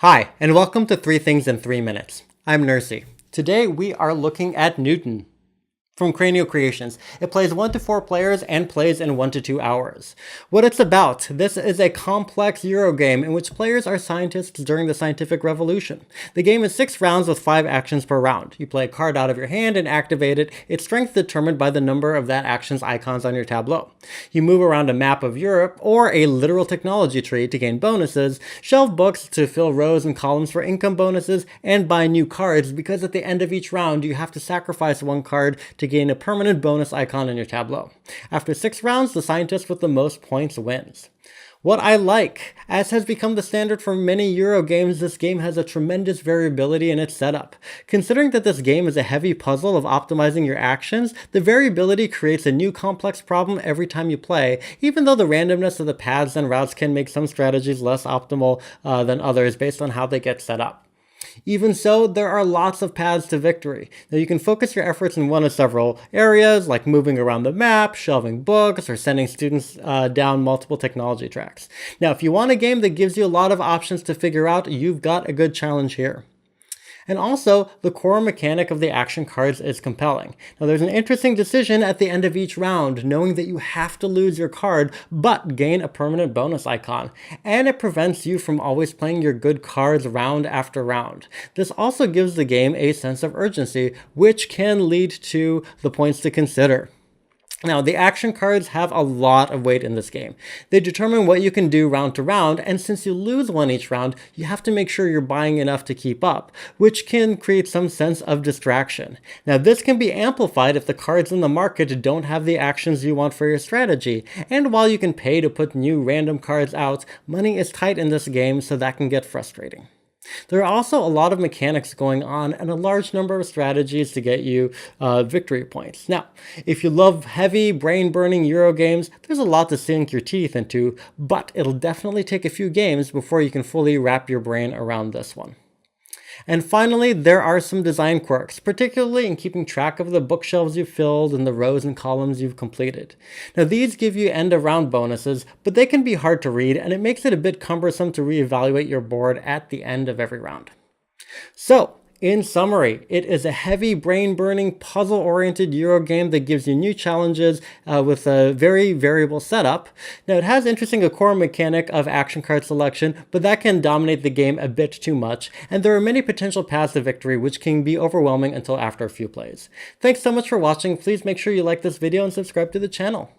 Hi, and welcome to 3 Things in 3 Minutes. I'm Nersi. Today we are looking at Newton from Cranio Creations. It plays 1 to 4 players and plays in 1 to 2 hours. What it's about: this is a complex Euro game in which players are scientists during the scientific revolution. The game is 6 rounds with 5 actions per round. You play a card out of your hand and activate it. Its strength determined by the number of that action's icons on your tableau. You move around a map of Europe or a literal technology tree to gain bonuses, shelve books to fill rows and columns for income bonuses, and buy new cards because at the end of each round you have to sacrifice 1 card to gain a permanent bonus icon in your tableau. After 6 rounds, the scientist with the most points wins. What I like, as has become the standard for many Euro games, this game has a tremendous variability in its setup. Considering that this game is a heavy puzzle of optimizing your actions, the variability creates a new complex problem every time you play, even though the randomness of the paths and routes can make some strategies less optimal than others based on how they get set up. Even so, there are lots of paths to victory. Now you can focus your efforts in one of several areas, like moving around the map, shelving books, or sending students down multiple technology tracks. Now, if you want a game that gives you a lot of options to figure out, you've got a good challenge here. And also, the core mechanic of the action cards is compelling. Now there's an interesting decision at the end of each round, knowing that you have to lose your card, but gain a permanent bonus icon. And it prevents you from always playing your good cards round after round. This also gives the game a sense of urgency, which can lead to the points to consider. Now, the action cards have a lot of weight in this game. They determine what you can do round to round, and since you lose one each round, you have to make sure you're buying enough to keep up, which can create some sense of distraction. Now, this can be amplified if the cards in the market don't have the actions you want for your strategy, and while you can pay to put new random cards out, money is tight in this game, so that can get frustrating. There are also a lot of mechanics going on and a large number of strategies to get you victory points. Now, if you love heavy, brain-burning Euro games, there's a lot to sink your teeth into, but it'll definitely take a few games before you can fully wrap your brain around this one. And finally, there are some design quirks, particularly in keeping track of the bookshelves you've filled and the rows and columns you've completed. Now, these give you end-of-round bonuses, but they can be hard to read, and it makes it a bit cumbersome to reevaluate your board at the end of every round. So, in summary, it is a heavy, brain-burning, puzzle-oriented Euro game that gives you new challenges with a very variable setup. Now, it has interesting a core mechanic of action card selection, but that can dominate the game a bit too much, and there are many potential paths to victory which can be overwhelming until after a few plays. Thanks so much for watching. Please make sure you like this video and subscribe to the channel.